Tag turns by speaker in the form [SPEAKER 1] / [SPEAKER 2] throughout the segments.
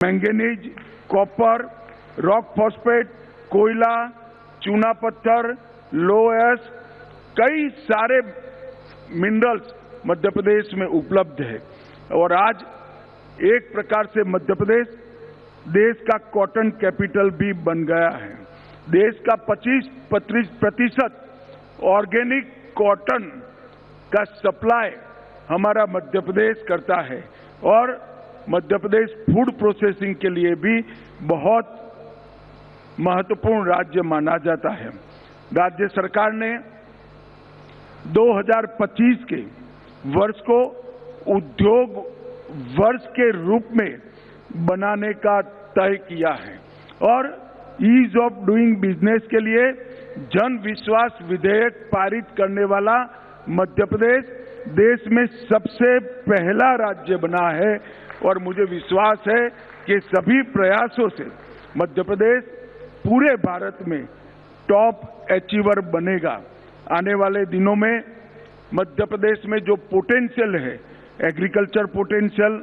[SPEAKER 1] Manganese, copper, rock phosphate, कोयला, चूना पत्थर, लोएस, कई सारे मिनरल्स मध्य प्रदेश में उपलब्ध है। और आज एक प्रकार से मध्य प्रदेश देश का कॉटन कैपिटल भी बन गया है। देश का 25% ऑर्गेनिक कॉटन का सप्लाई हमारा मध्य प्रदेश करता है और मध्य प्रदेश फूड प्रोसेसिंग के लिए भी बहुत महत्वपूर्ण राज्य माना जाता है। राज्य सरकार ने 2025 के वर्ष को उद्योग वर्ष के रूप में बनाने का तय किया है और ईज ऑफ डूइंग बिजनेस के लिए जन विश्वास विधेयक पारित करने वाला मध्य प्रदेश देश में सबसे पहला राज्य बना है और मुझे विश्वास है कि सभी प्रयासों से मध्य प्रदेश पूरे भारत में टॉप अचीवर बनेगा। आने वाले दिनों में मध्य प्रदेश में जो पोटेंशियल है, एग्रीकल्चर पोटेंशियल,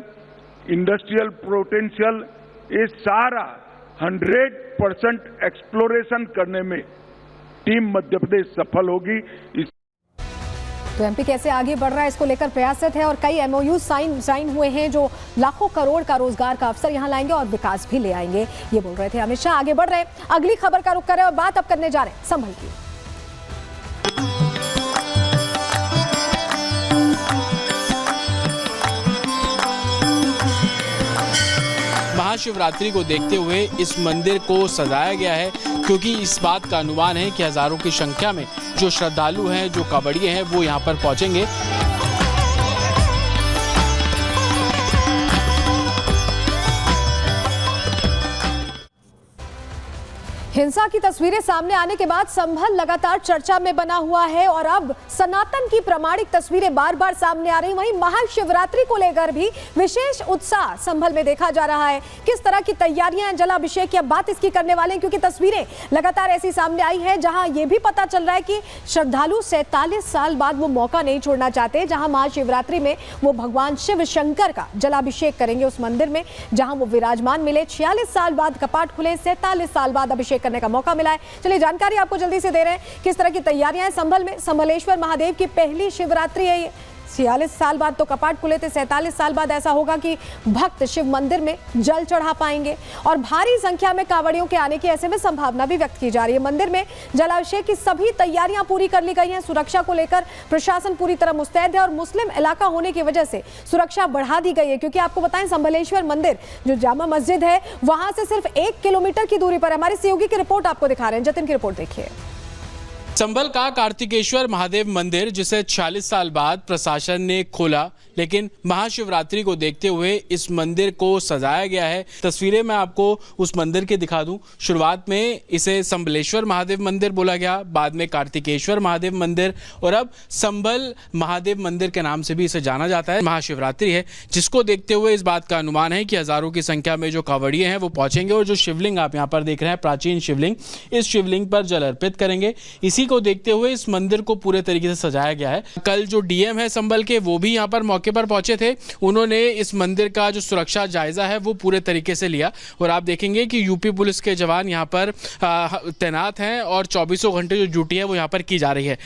[SPEAKER 1] इंडस्ट्रियल पोटेंशियल, ये सारा 100% एक्सप्लोरेशन करने में टीम मध्य प्रदेश सफल होगी।
[SPEAKER 2] तो एमपी कैसे आगे बढ़ रहा है इसको लेकर प्रयासरत है और कई एमओयू साइन हुए हैं जो लाखों करोड़ का रोजगार का अवसर यहां लाएंगे और विकास भी ले आएंगे। ये बोल रहे थे अमित शाह। आगे बढ़ रहे हैं, अगली खबर का रुख कर रहे हैं और बात अब करने जा रहे हैं संभल की।
[SPEAKER 3] महाशिवरात्रि को देखते हुए इस मंदिर को सजाया गया है क्योंकि इस बात का अनुमान है कि हजारों की संख्या में जो श्रद्धालु हैं, जो कांवड़िए हैं, वो यहाँ पर पहुंचेंगे।
[SPEAKER 2] हिंसा की तस्वीरें सामने आने के बाद संभल लगातार चर्चा में बना हुआ है और अब सनातन की प्रमाणिक तस्वीरें बार बार सामने आ रही। वहीं महाशिवरात्रि को लेकर भी विशेष उत्साह संभल में देखा जा रहा है। किस तरह की तैयारियां हैं जलाभिषेक की, अब बात इसकी करने वाले हैं क्योंकि तस्वीरें लगातार ऐसी सामने आई है जहां यह भी पता चल रहा है कि श्रद्धालु 47 साल बाद वो मौका नहीं छोड़ना चाहते जहां महाशिवरात्रि में वो भगवान शिव शंकर का जलाभिषेक करेंगे उस मंदिर में जहां वो विराजमान मिले। 46 साल बाद कपाट खुले, 47 साल बाद अभिषेक करने का मौका मिला है। चलिए जानकारी आपको जल्दी से दे रहे हैं किस तरह की तैयारियां हैं संभल में। संभलेश्वर महादेव की पहली शिवरात्रि है ये। 46 साल बाद तो कपाट खुले थे, 47 साल बाद ऐसा होगा कि भक्त शिव मंदिर में जल चढ़ा पाएंगे और भारी संख्या में कांवड़ियों के आने की ऐसे में संभावना भी व्यक्त की जा रही है। मंदिर में जलाभिषेक की सभी तैयारियां पूरी कर ली गई हैं। सुरक्षा को लेकर प्रशासन पूरी तरह मुस्तैद है और मुस्लिम इलाका होने की वजह से सुरक्षा बढ़ा दी गई है क्योंकि आपको बताएं संभलेश्वर मंदिर जो जामा मस्जिद है वहां से सिर्फ 1 किलोमीटर की दूरी पर। हमारे सहयोगी की रिपोर्ट आपको दिखा रहे हैं, जतिन की रिपोर्ट देखिए।
[SPEAKER 3] संभल का कार्तिकेश्वर महादेव मंदिर जिसे 46 साल बाद प्रशासन ने खोला, लेकिन महाशिवरात्रि को देखते हुए इस मंदिर को सजाया गया है। तस्वीरें मैं आपको उस मंदिर के दिखा दूं। शुरुआत में इसे संभलेश्वर महादेव मंदिर बोला गया, बाद में कार्तिकेश्वर महादेव मंदिर और अब संभल महादेव मंदिर के नाम से भी इसे जाना जाता है। महाशिवरात्रि है जिसको देखते हुए इस बात का अनुमान है कि हजारों की संख्या में जो कांवड़िए हैं वो पहुंचेंगे और जो शिवलिंग आप यहाँ पर देख रहे हैं, प्राचीन शिवलिंग, इस शिवलिंग पर जल अर्पित करेंगे। इसी को देखते हुए इस मंदिर को पूरे तरीके से सजाया गया है। कल जो डीएम है संभल के वो भी यहाँ पर मौके पर पहुंचे थे। उन्होंने इस मंदिर का जो सुरक्षा जायजा है वो पूरे तरीके से लिया और आप देखेंगे कि यूपी पुलिस के जवान यहाँ पर तैनात हैं और 24 घंटे जो ड्यूटी है वो यहाँ पर की जा रही है।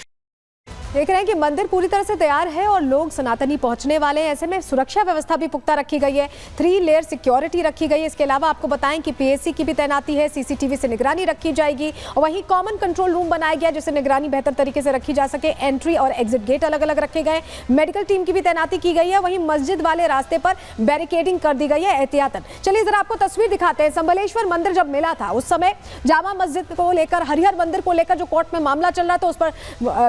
[SPEAKER 2] देख रहे हैं कि मंदिर पूरी तरह से तैयार है और लोग सनातनी पहुंचने वाले हैं। ऐसे में सुरक्षा व्यवस्था भी पुख्ता रखी गई है, 3 लेयर सिक्योरिटी रखी गई है। इसके अलावा आपको बताएं कि पीएससी की भी तैनाती है, सीसीटीवी से निगरानी रखी जाएगी और वहीं कॉमन कंट्रोल रूम बनाया गया जिससे निगरानी बेहतर तरीके से रखी जा सके। एंट्री और एग्जिट गेट अलग अलग रखे गए। मेडिकल टीम की भी तैनाती की गई है। वहीं मस्जिद वाले रास्ते पर बैरिकेडिंग कर दी गई है एहतियातन। चलिए जरा आपको तस्वीर दिखाते हैं। संभलेश्वर मंदिर जब मिला था उस समय जामा मस्जिद को लेकर, हरिहर मंदिर को लेकर जो कोर्ट में मामला चल रहा था उस पर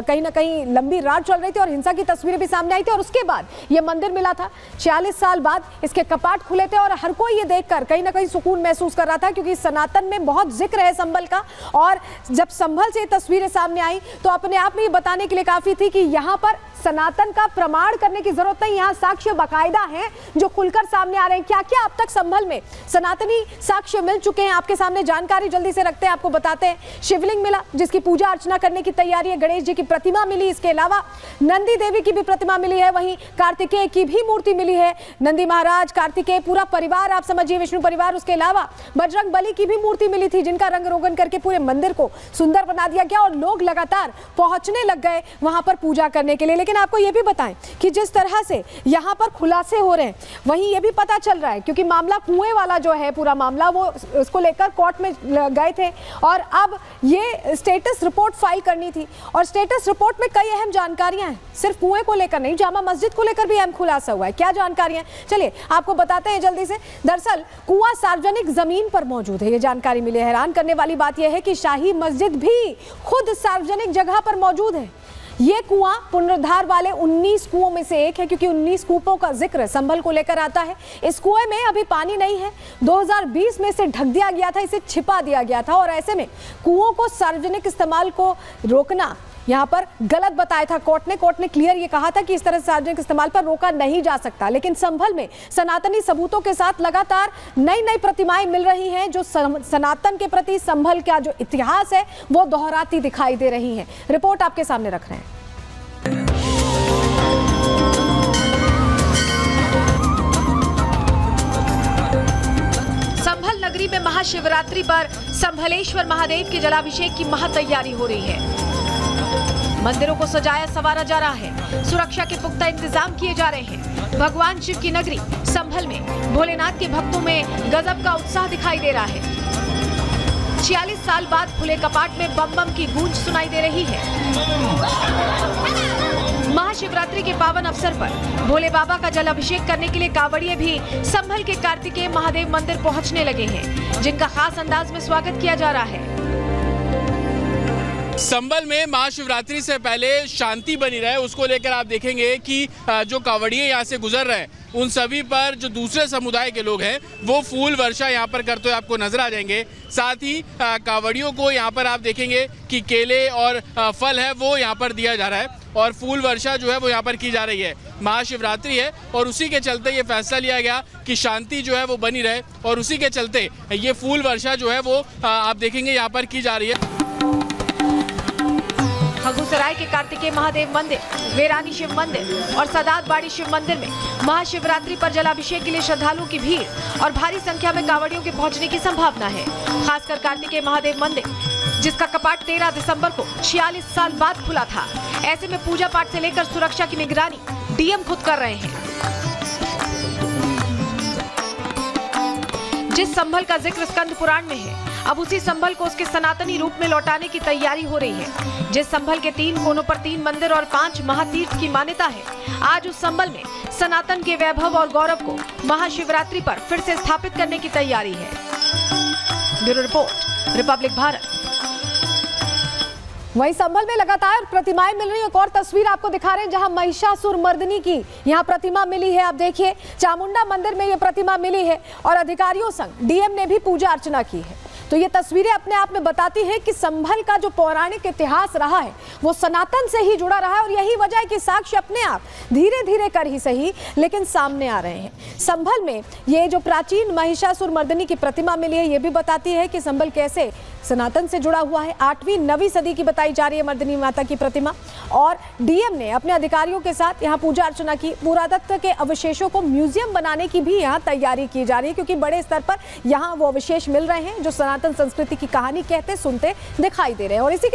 [SPEAKER 2] कहीं ना कहीं लंबी रात चल रही थी और हिंसा की तस्वीरें भी सामने आई थी और उसके बाद ये मंदिर मिला था। 46 साल बाद इसके कपाट खुले थे और हर कोई ये देखकर कहीं ना कहीं सुकून महसूस कर रहा था क्योंकि सनातन में बहुत जिक्र है संभल का। और जब संभल से तस्वीरें सामने आई तो अपने आप में ये बताने के लिए काफी थी कि यहाँ पर सनातन का प्रमाण करने की जरूरत नहीं, यहाँ साक्ष्य बाकायदा हैं जो खुलकर सामने आ रहे हैं। क्या क्या अब तक संभल में सनातनी साक्ष्य मिल चुके हैं आपके सामने जानकारी जल्दी से रखते हैं, आपको बताते हैं। शिवलिंग मिला जिसकी पूजा अर्चना करने की तैयारी है, गणेश जी की प्रतिमा मिली, इसकी इसके अलावा नंदी देवी की भी प्रतिमा मिली है, वहीं कार्तिकेय की भी मूर्ति मिली है। नंदी महाराज, कार्तिकेय, पूरा परिवार आप समझिए, विष्णु परिवार। उसके अलावा बजरंग बली की भी मूर्ति मिली थी, जिनका रंग रोगन करके पूरे मंदिर को सुंदर बना दिया गया और लोग लगातार पहुंचने लग गए वहां पर पूजा करने के लिए। लेकिन आपको यह भी बताएं कि जिस तरह से यहां पर खुलासे हो रहे हैं, वहीं यह भी पता चल रहा है, क्योंकि मामला कुएं वाला जो है पूरा मामला, वो उसको लेकर कोर्ट में गए थे और अब ये स्टेटस रिपोर्ट फाइल करनी थी। और स्टेटस रिपोर्ट में कई अहम जानकारियां हैं, सिर्फ कुएं को लेकर नहीं, जामा मस्जिद को लेकर भी अहम खुलासा हुआ है। क्या जानकारियां, चलिए आपको बताते हैं जल्दी से। दरअसल कुआं सार्वजनिक जमीन पर मौजूद है, ये जानकारी मिली है। हैरान करने वाली बात यह है कि शाही मस्जिद भी खुद सार्वजनिक जगह पर मौजूद है। ये कुआं पुनरुद्धार वाले 19 कुओं में से एक है, क्योंकि 19 कूपों का जिक्र संभल को लेकर आता है। इस कुएं में अभी पानी नहीं है, 2020 में इसे ढक दिया गया था, इसे छिपा दिया गया था और ऐसे में कुओं को सार्वजनिक इस्तेमाल को रोकना यहाँ पर गलत बताया था कोर्ट ने क्लियर ये कहा था कि इस तरह से सार्वजनिक इस्तेमाल पर रोका नहीं जा सकता। लेकिन संभल में सनातनी सबूतों के साथ लगातार नई नई प्रतिमाएं मिल रही हैं, जो सनातन के प्रति संभल का जो इतिहास है वो दोहराती दिखाई दे रही हैं। रिपोर्ट आपके सामने रख रहे हैं। संभल नगरी में महाशिवरात्रि पर संभलेश्वर महादेव के जलाभिषेक की महातैयारी हो रही है। मंदिरों को सजाया संवारा जा रहा है, सुरक्षा के पुख्ता इंतजाम किए जा रहे हैं। भगवान शिव की नगरी संभल में भोलेनाथ के भक्तों में गजब का उत्साह दिखाई दे रहा है। 46 साल बाद खुले कपाट में बम बम की गूंज सुनाई दे रही है। महाशिवरात्रि के पावन अवसर पर भोले बाबा का जल अभिषेक करने के लिए कांवड़िए भी संभल के कार्तिकेय महादेव मंदिर पहुंचने लगे हैं, जिनका खास अंदाज में स्वागत किया जा रहा है।
[SPEAKER 3] संभल में महाशिवरात्रि से पहले शांति बनी रहे, उसको लेकर आप देखेंगे कि जो कांवड़िए यहाँ से गुजर रहे हैं, उन सभी पर जो दूसरे समुदाय के लोग हैं वो फूल वर्षा यहाँ पर करते हुए आपको नजर आ जाएंगे। साथ ही कांवड़ियों को यहाँ पर आप देखेंगे कि केले और फल है वो यहाँ पर दिया जा रहा है और फूल वर्षा जो है वो यहाँ पर की जा रही है। महाशिवरात्रि है और उसी के चलते ये फैसला लिया गया कि शांति जो है वो बनी रहे और उसी के चलते ये फूल वर्षा जो है वो आप देखेंगे यहाँ पर की जा रही है।
[SPEAKER 2] खगुसराय के कार्तिकेय महादेव मंदिर, वेरानी शिव मंदिर और सदातबाड़ी शिव मंदिर में महाशिवरात्रि पर जलाभिषेक के लिए श्रद्धालुओं की भीड़ और भारी संख्या में कांवड़ियों के पहुंचने की संभावना है। खासकर कार्तिकेय महादेव मंदिर, जिसका कपाट 13 दिसंबर को 46 साल बाद खुला था। ऐसे में पूजा पाठ से लेकर सुरक्षा की निगरानी डीएम खुद कर रहे हैं। जिस संभल का जिक्र स्कंद पुराण में है, अब उसी संभल को उसके सनातनी रूप में लौटाने की तैयारी हो रही है। जिस संभल के 3 कोनों पर 3 मंदिर और 5 महातीर्थ की मान्यता है, आज उस संभल में सनातन के वैभव और गौरव को महाशिवरात्रि पर फिर से स्थापित करने की तैयारी है। Bureau report, Republic Bharat. वहीं संभल में लगातार प्रतिमाएं मिल रही हैं। एक और तस्वीर आपको दिखा रहे हैं जहां महिषासुर मर्दिनी की यहां प्रतिमा मिली है। आप देखिए, चामुंडा मंदिर में ये प्रतिमा मिली है और अधिकारियों संग डीएम ने भी पूजा अर्चना की है। तो ये तस्वीरें अपने आप में बताती हैं कि संभल का जो पौराणिक इतिहास रहा है वो सनातन से ही जुड़ा रहा है और यही वजह है कि साक्ष्य अपने आप धीरे धीरे कर ही सही लेकिन सामने आ रहे हैं। संभल में ये जो प्राचीन महिषासुर मर्दिनी की प्रतिमा मिली है, ये भी बताती है कि संभल कैसे सनातन से जुड़ा हुआ है। 8वीं 9वीं सदी की बताई जा रही है मर्दिनी माता की प्रतिमा और डीएम ने अपने अधिकारियों के साथ यहाँ पूजा अर्चना की। पुरातत्व के अवशेषों को म्यूजियम बनाने की भी यहाँ तैयारी की जा रही है, क्योंकि बड़े स्तर पर यहाँ वो अवशेष मिल रहे हैं जो सनातन संस्कृति की कहानी कहते सुनते दिखाई दे रहे हैं। और इसी